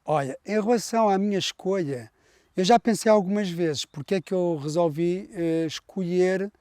Olha, em relação à minha escolha, eu já pensei algumas vezes porque é que eu resolvi escolher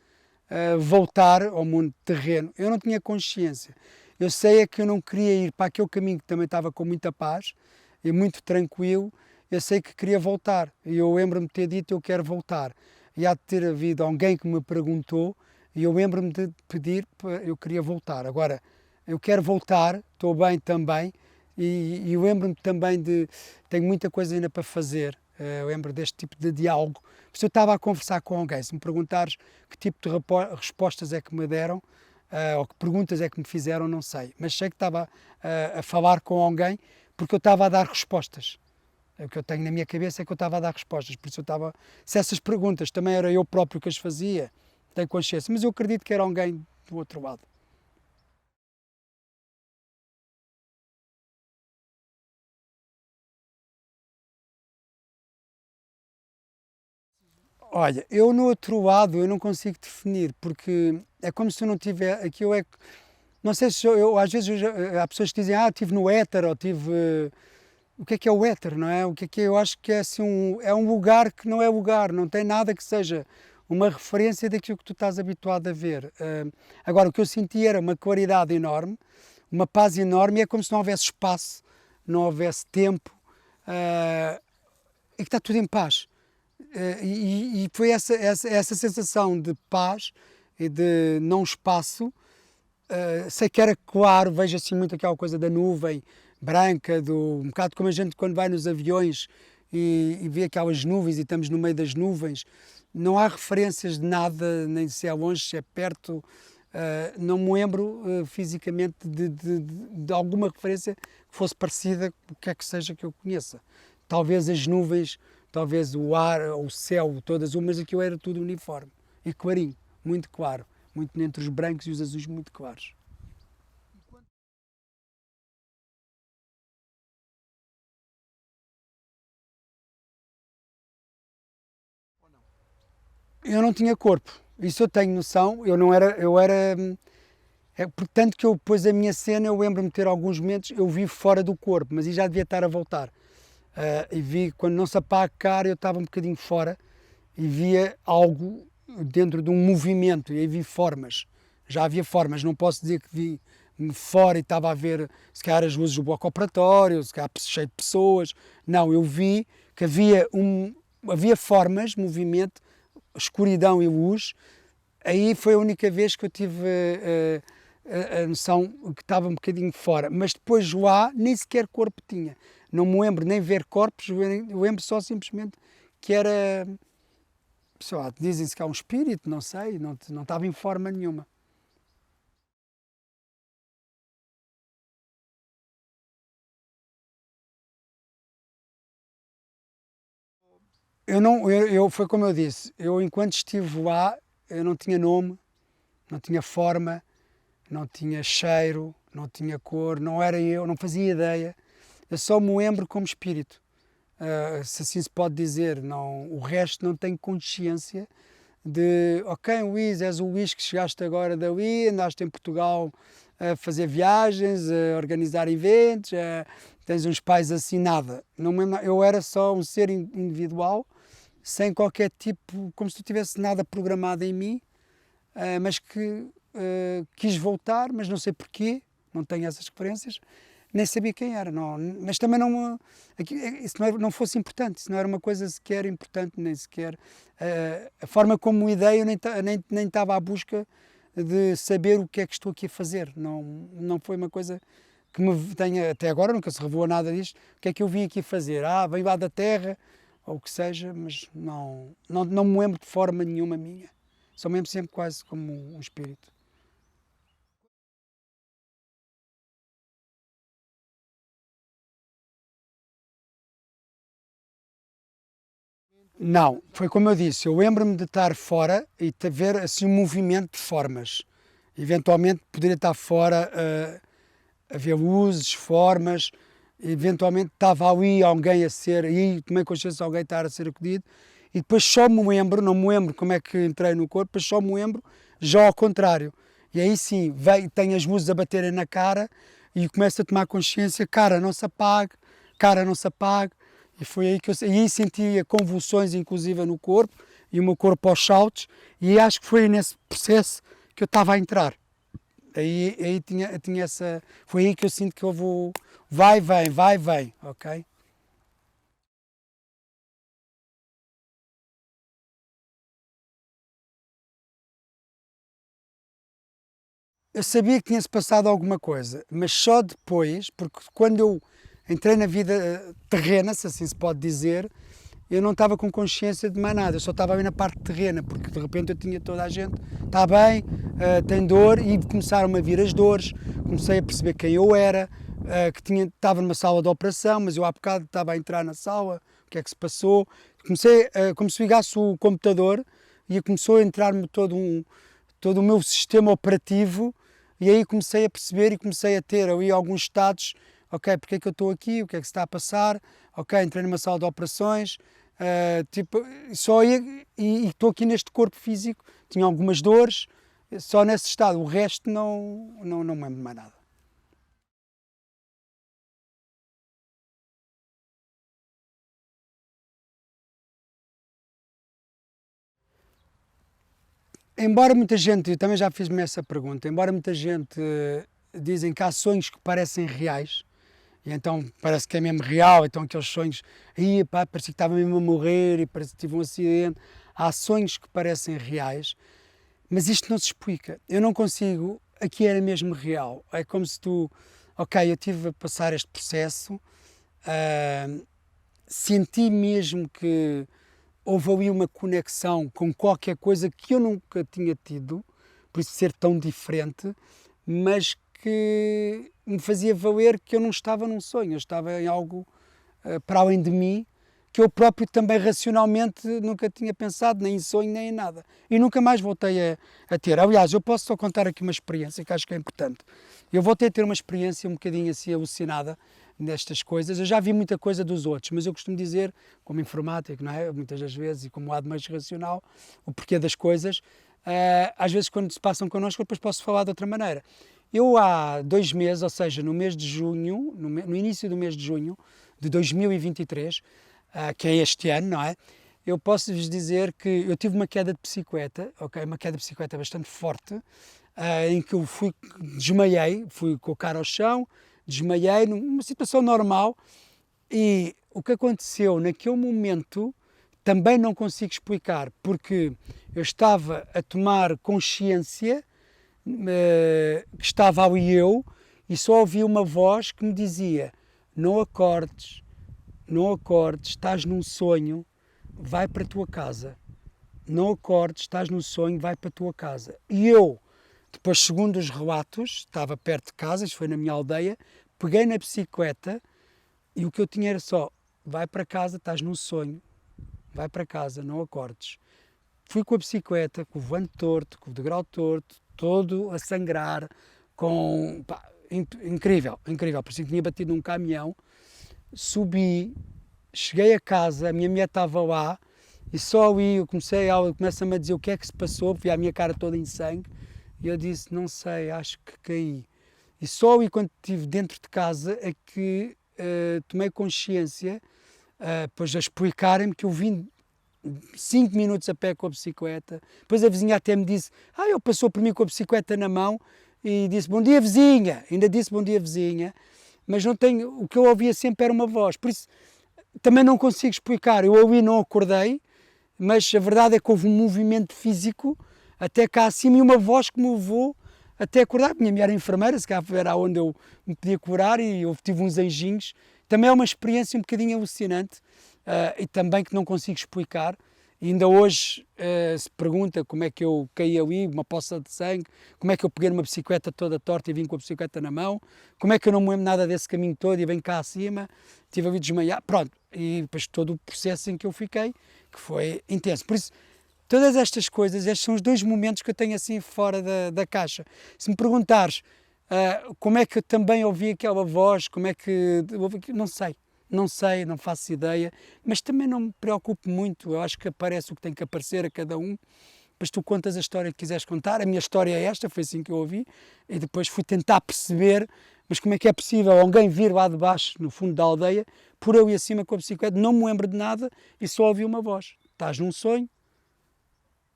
voltar ao mundo terreno. Eu não tinha consciência. Eu sei é que eu não queria ir para aquele caminho que também estava com muita paz e muito tranquilo. Eu sei que queria voltar. E eu lembro-me de ter dito eu quero voltar. E há de ter havido alguém que me perguntou e eu lembro-me de pedir, eu queria voltar. Agora, eu quero voltar, estou bem também, e lembro-me também de, tenho muita coisa ainda para fazer, eu lembro deste tipo de diálogo. Se eu estava a conversar com alguém, se me perguntares que tipo de respostas é que me deram, ou que perguntas é que me fizeram, não sei, mas sei que estava a falar com alguém porque eu estava a dar respostas. O que eu tenho na minha cabeça é que eu estava a dar respostas, por isso eu estava. Se essas perguntas também era eu próprio que as fazia, tenho consciência, mas eu acredito que era alguém do outro lado. Olha, eu no outro lado eu não consigo definir, porque é como se eu não tiver. Aqui eu é. Não sei se eu às vezes há pessoas que dizem, estive no éter, ou tive. O que é o éter, não é? O que é? Eu acho que é assim é um lugar que não é lugar, não tem nada que seja uma referência daquilo que tu estás habituado a ver. Agora, o que eu senti era uma claridade enorme, uma paz enorme, e é como se não houvesse espaço, não houvesse tempo, e que está tudo em paz. E foi essa sensação de paz e de não espaço. Sei que era claro, vejo assim muito aquela coisa da nuvem branca, um bocado como a gente quando vai nos aviões e vê aquelas nuvens e estamos no meio das nuvens. Não há referências de nada, nem se é longe, se é perto. Não me lembro fisicamente de alguma referência que fosse parecida com o que é que seja que eu conheça. Talvez as nuvens, talvez o ar, o céu, todas umas, aquilo era tudo uniforme e clarinho, muito claro, muito entre os brancos e os azuis muito claros. Eu não tinha corpo, isso eu tenho noção, eu era, portanto que eu depois a minha cena, eu lembro-me de ter alguns momentos, eu vi fora do corpo, mas já devia estar a voltar. E vi, quando não se apaga a cara, eu estava um bocadinho fora e via algo dentro de um movimento, e aí vi formas, já havia formas, não posso dizer que vi fora e estava a ver se calhar as luzes do bloco operatório, se calhar cheio de pessoas, não, eu vi que havia formas, movimento, escuridão e luz. Aí foi a única vez que eu tive a noção que estava um bocadinho fora, mas depois lá nem sequer corpo tinha, não me lembro nem ver corpos, eu lembro só simplesmente que era, sei lá, dizem-se que há um espírito, não sei, não estava em forma nenhuma. Foi como eu disse, eu enquanto estive lá, eu não tinha nome, não tinha forma, não tinha cheiro, não tinha cor, não era eu, não fazia ideia. Eu só me lembro como espírito, se assim se pode dizer. Não, o resto não tenho consciência de, ok, Luís, és o Luís que chegaste agora dali, andaste em Portugal a fazer viagens, a organizar eventos, tens uns pais assim, nada. Não eu era só um ser individual, sem qualquer tipo, como se não tivesse nada programado em mim, mas que quis voltar, mas não sei porquê, não tenho essas referências, nem sabia quem era, não, mas também não, isso não fosse importante, isso não era uma coisa sequer importante, nem sequer, a forma como ideia, eu nem estava à busca de saber o que é que estou aqui a fazer, não foi uma coisa que me tenha, até agora nunca se revelou nada disto, o que é que eu vim aqui fazer, venho lá da terra, ou o que seja, mas não me lembro de forma nenhuma minha. Sou mesmo sempre quase como um espírito. Não, foi como eu disse, eu lembro-me de estar fora e de ver assim um movimento de formas. Eventualmente poderia estar fora a ver luzes, formas, eventualmente estava ali alguém a ser, e tomei consciência de alguém estar a ser acudido, e depois só me lembro, não me lembro como é que entrei no corpo, depois só me lembro já ao contrário. E aí sim, tenho as luzes a baterem na cara e começo a tomar consciência, cara, não se apague, cara não se apague, e foi aí que eu aí sentia convulsões inclusive no corpo, e o meu corpo aos saltos, e acho que foi nesse processo que eu estava a entrar. Aí tinha essa. Foi aí que eu sinto que eu vou. Vai, vem, ok? Eu sabia que tinha-se passado alguma coisa, mas só depois, porque quando eu entrei na vida terrena, se assim se pode dizer, eu não estava com consciência de mais nada, eu só estava bem na parte terrena, porque de repente eu tinha toda a gente, está bem, tem dor, e começaram a vir as dores, comecei a perceber quem eu era, estava numa sala de operação, mas eu há bocado estava a entrar na sala, o que é que se passou, comecei, como se ligasse o computador, e começou a entrar-me todo o meu sistema operativo, e aí comecei a perceber e comecei a ter ali alguns estados, ok, porque é que eu estou aqui, o que é que se está a passar, ok, entrei numa sala de operações, tipo, só e estou aqui neste corpo físico, tinha algumas dores, só nesse estado, o resto não me lembro de mais nada. Embora muita gente, eu também já fiz-me essa pergunta, embora muita gente dizem que há sonhos que parecem reais, e então parece que é mesmo real, então aqueles sonhos, aí pá, parecia que estava mesmo a morrer e parece que tive um acidente. Há sonhos que parecem reais, mas isto não se explica. Eu não consigo, aqui era mesmo real. É como se tu, ok, eu tive a passar este processo, uh, senti mesmo que houve ali uma conexão com qualquer coisa que eu nunca tinha tido, por isso ser tão diferente, mas que me fazia valer que eu não estava num sonho, eu estava em algo para além de mim, que eu próprio também racionalmente nunca tinha pensado, nem em sonho, nem em nada. E nunca mais voltei a ter. Aliás, eu posso só contar aqui uma experiência que acho que é importante. Eu voltei a ter uma experiência um bocadinho assim alucinada nestas coisas. Eu já vi muita coisa dos outros, mas eu costumo dizer, como informático, não é? Muitas das vezes, e como lado mais racional, o porquê das coisas, às vezes quando se passam connosco, eu depois posso falar de outra maneira. Eu há 2 meses, ou seja, no mês de junho, no início do mês de junho de 2023, que é este ano, não é? Eu posso-vos dizer que eu tive uma queda de bicicleta, ok? Uma queda de bicicleta bastante forte, em que eu desmaiei, fui com a cara ao chão, desmaiei, numa situação normal, e o que aconteceu naquele momento também não consigo explicar, porque eu estava a tomar consciência que estava ali eu e só ouvi uma voz que me dizia: não acordes, não acordes, estás num sonho, vai para a tua casa. Não acordes, estás num sonho, vai para a tua casa. E eu, depois, segundo os relatos, estava perto de casa, isto foi na minha aldeia, peguei na bicicleta e o que eu tinha era só: vai para casa, estás num sonho, vai para casa, não acordes. Fui com a bicicleta, com o volante torto, com o degrau torto, todo a sangrar, com. Pá, incrível, incrível. Parecia que tinha batido num caminhão. Subi, cheguei a casa, a minha mulher estava lá e só ali eu começa-me a dizer o que é que se passou, vi a minha cara toda em sangue e eu disse: não sei, acho que caí. E só ali quando estive dentro de casa é que tomei consciência, depois a explicarem-me que eu vim 5 minutos a pé com a bicicleta. Depois a vizinha até me disse: ele passou por mim com a bicicleta na mão e disse: bom dia, vizinha. Ainda disse: bom dia, vizinha. Mas não tenho, o que eu ouvia sempre era uma voz. Por isso também não consigo explicar. Eu ouvi, não acordei, mas a verdade é que houve um movimento físico até cá acima e uma voz que me levou até acordar. Minha mulher era enfermeira, se calhar era onde eu me podia curar, e eu tive uns anjinhos. Também é uma experiência um bocadinho alucinante, e também que não consigo explicar. E ainda hoje se pergunta como é que eu caí ali, uma poça de sangue, como é que eu peguei numa bicicleta toda torta e vim com a bicicleta na mão, como é que eu não me lembro nada desse caminho todo e venho cá acima, tive ali desmaiar, pronto. E depois todo o processo em que eu fiquei, que foi intenso. Por isso, todas estas coisas, estes são os 2 momentos que eu tenho assim fora da caixa. Se me perguntares como é que eu também ouvi aquela voz, como é que... Não sei. Não sei, não faço ideia, mas também não me preocupo muito. Eu acho que aparece o que tem que aparecer a cada um. Depois tu contas a história que quiseres contar. A minha história é esta, foi assim que eu ouvi. E depois fui tentar perceber mas como é que é possível alguém vir lá de baixo, no fundo da aldeia, por eu ir acima com a bicicleta, não me lembro de nada e só ouvi uma voz. Estás num sonho,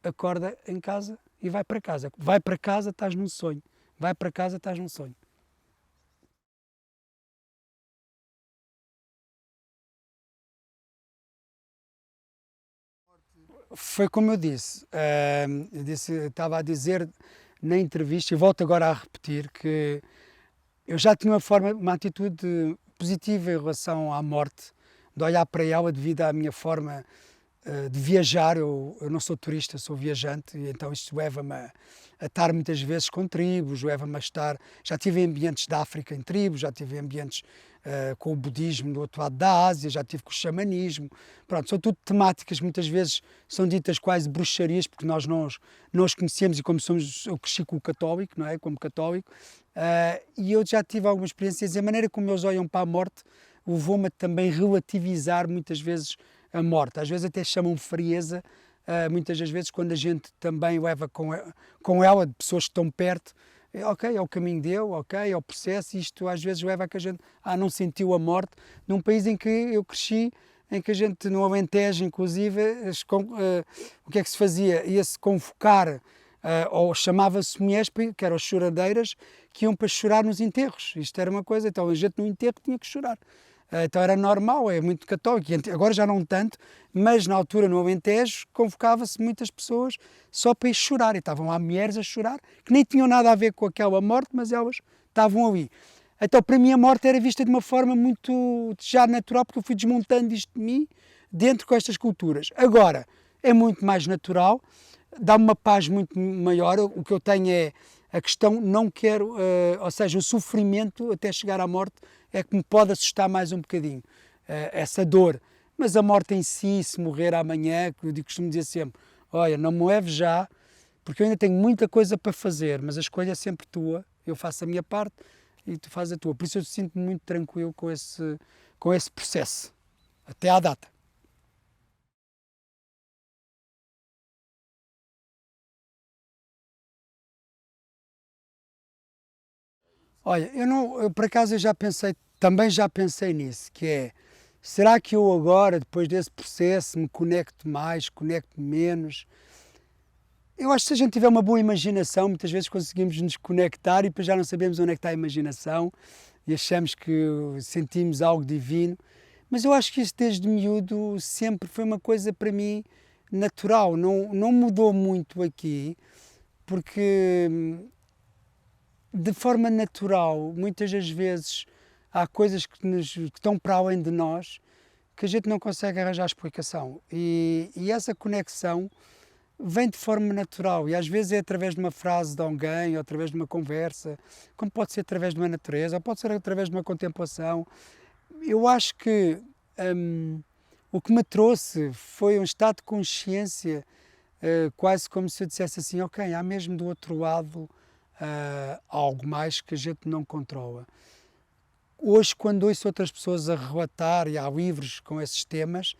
acorda em casa e vai para casa. Vai para casa, estás num sonho. Vai para casa, estás num sonho. Foi como eu disse, estava a dizer na entrevista, e volto agora a repetir, que eu já tinha uma atitude positiva em relação à morte, de olhar para ela devido à minha forma de viajar. Eu não sou turista, sou viajante, e então isto leva-me a estar muitas vezes com tribos, leva-me a estar. Já tive em ambientes da África em tribos, já tive em ambientes com o budismo do outro lado da Ásia, já tive com o xamanismo. Pronto, são tudo temáticas, muitas vezes são ditas quase bruxarias, porque nós não os conhecemos, e como somos, eu cresci com o católico, não é? Como católico, e eu já tive algumas experiências, e a maneira como eles olham para a morte levou-me a também relativizar muitas vezes a morte. Às vezes até chamam frieza, muitas das vezes quando a gente também leva com ela, de pessoas que estão perto, ok, é o caminho dele, ok, é o processo, isto às vezes leva a que a gente não sentiu a morte, num país em que eu cresci, em que a gente no Alentejo, inclusive, o que é que se fazia? Ia-se convocar, ou chamava-se mulheres, que eram as choradeiras, que iam para chorar nos enterros. Isto era uma coisa, então a gente no enterro tinha que chorar. Então era normal, é muito católico, agora já não tanto, mas na altura no Alentejo convocava-se muitas pessoas só para ir chorar, e estavam lá mulheres a chorar, que nem tinham nada a ver com aquela morte, mas elas estavam ali. Então para mim a morte era vista de uma forma muito já natural, porque eu fui desmontando isto de mim dentro com estas culturas. Agora, é muito mais natural, dá-me uma paz muito maior. O que eu tenho é a questão, não quero, ou seja, o sofrimento até chegar à morte é que me pode assustar mais um bocadinho, essa dor. Mas a morte em si, se morrer amanhã, que eu costumo dizer sempre, olha, não me leve já, porque eu ainda tenho muita coisa para fazer, mas a escolha é sempre tua, eu faço a minha parte e tu fazes a tua. Por isso eu sinto-me muito tranquilo com esse processo, até à data. Olha, eu por acaso eu já pensei, também já pensei nisso, que é, será que eu agora, depois desse processo, me conecto mais, conecto menos? Eu acho que se a gente tiver uma boa imaginação, muitas vezes conseguimos nos conectar e depois já não sabemos onde é que está a imaginação e achamos que sentimos algo divino. Mas eu acho que isso desde miúdo sempre foi uma coisa para mim natural, não mudou muito aqui, porque de forma natural, muitas das vezes há coisas que estão para além de nós que a gente não consegue arranjar explicação. E essa conexão vem de forma natural, e às vezes é através de uma frase de alguém, ou através de uma conversa, como pode ser através de uma natureza, ou pode ser através de uma contemplação. Eu acho que o que me trouxe foi um estado de consciência, quase como se eu dissesse assim, ok, há mesmo do outro lado algo mais que a gente não controla. Hoje, quando ouço outras pessoas a relatar, e há livros com esses temas,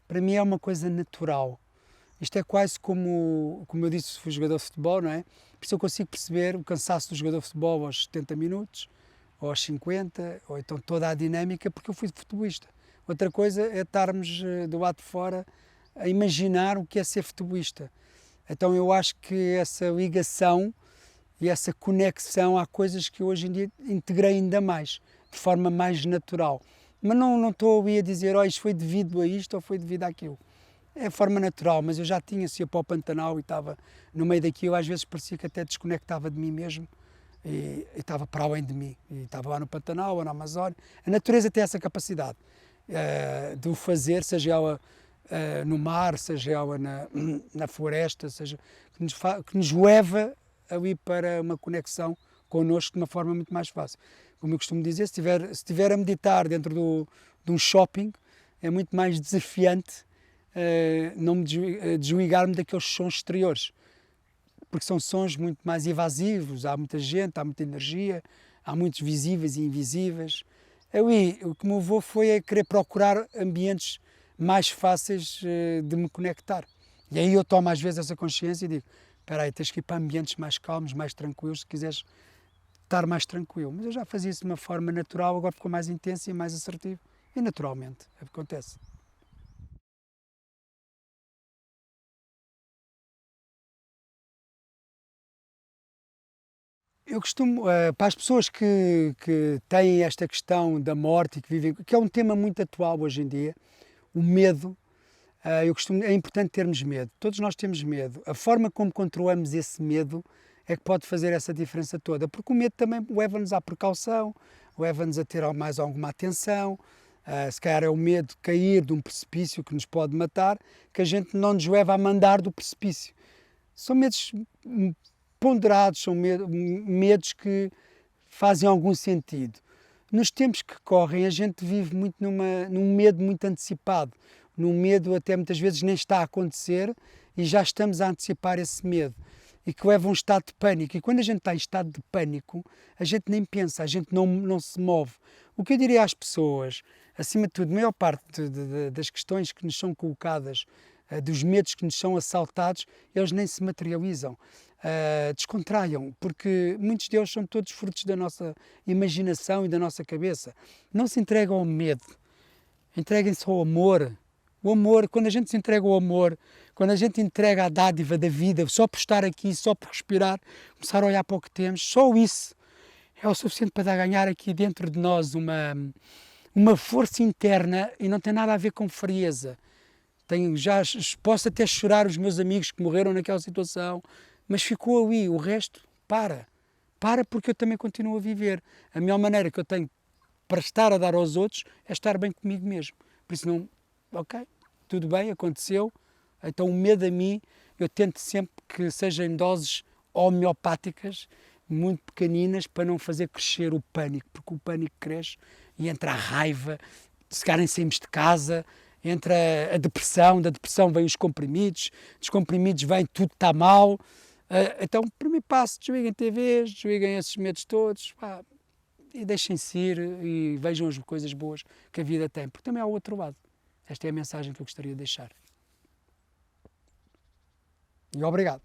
para mim é uma coisa natural. Isto é quase como eu disse, fui jogador de futebol, não é? Por isso eu consigo perceber o cansaço do jogador de futebol aos 70 minutos, ou aos 50, ou então toda a dinâmica, porque eu fui futebolista. Outra coisa é estarmos do lado de fora a imaginar o que é ser futebolista. Então eu acho que essa ligação e essa conexão, há coisas que hoje em dia integrei ainda mais, de forma mais natural. Mas não estou ali a dizer, oh, isto foi devido a isto ou foi devido àquilo. É de forma natural, mas eu já tinha sido para o Pantanal e estava no meio daquilo, às vezes parecia que até desconectava de mim mesmo e estava para além de mim. E estava lá no Pantanal ou na Amazónia. A natureza tem essa capacidade de o fazer, seja ela no mar, seja ela na floresta, seja que nos leva ali para uma conexão connosco de uma forma muito mais fácil. Como eu costumo dizer, se estiver a meditar dentro de um shopping, é muito mais desafiante não me desligar-me daqueles sons exteriores, porque são sons muito mais evasivos, há muita gente, há muita energia, há muitos visíveis e invisíveis. Ali, o que me levou foi a querer procurar ambientes mais fáceis de me conectar. E aí eu tomo às vezes essa consciência e digo, espera aí, tens que ir para ambientes mais calmos, mais tranquilos, se quiseres estar mais tranquilo. Mas eu já fazia isso de uma forma natural, agora ficou mais intenso e mais assertivo. E naturalmente, é o que acontece. Eu costumo, para as pessoas que têm esta questão da morte e que vivem, que é um tema muito atual hoje em dia, o medo, é importante termos medo. Todos nós temos medo. A forma como controlamos esse medo é que pode fazer essa diferença toda, porque o medo também leva-nos à precaução, leva-nos a ter mais alguma atenção. Se calhar é o medo de cair de um precipício que nos pode matar, que a gente não nos leva a mandar do precipício. São medos ponderados, são medos que fazem algum sentido. Nos tempos que correm, a gente vive muito num medo muito antecipado, num medo até muitas vezes nem está a acontecer e já estamos a antecipar esse medo e que leva a um estado de pânico. E quando a gente está em estado de pânico, a gente nem pensa, a gente não se move. O que eu diria às pessoas, acima de tudo, a maior parte das questões que nos são colocadas, dos medos que nos são assaltados, eles nem se materializam. Descontraiam, porque muitos deles são todos frutos da nossa imaginação e da nossa cabeça. Não se entregam ao medo, entreguem-se ao amor. O amor, quando a gente se entrega ao amor, quando a gente entrega a dádiva da vida, só por estar aqui, só por respirar, começar a olhar para o que temos, só isso é o suficiente para ganhar aqui dentro de nós uma força interna e não tem nada a ver com frieza. Posso até chorar os meus amigos que morreram naquela situação, mas ficou ali, o resto, para porque eu também continuo a viver. A melhor maneira que eu tenho para estar a dar aos outros é estar bem comigo mesmo. Por isso não, ok, tudo bem, aconteceu, então o medo a mim, eu tento sempre que seja em doses homeopáticas, muito pequeninas, para não fazer crescer o pânico, porque o pânico cresce e entra a raiva, se calhar nem saímos de casa, entra a depressão, da depressão vem os comprimidos, dos comprimidos vem tudo está mal. Então, primeiro passo, desliguem TVs, desliguem esses medos todos, pá, e deixem-se ir e vejam as coisas boas que a vida tem, porque também há o outro lado. Esta é a mensagem que eu gostaria de deixar. E obrigado.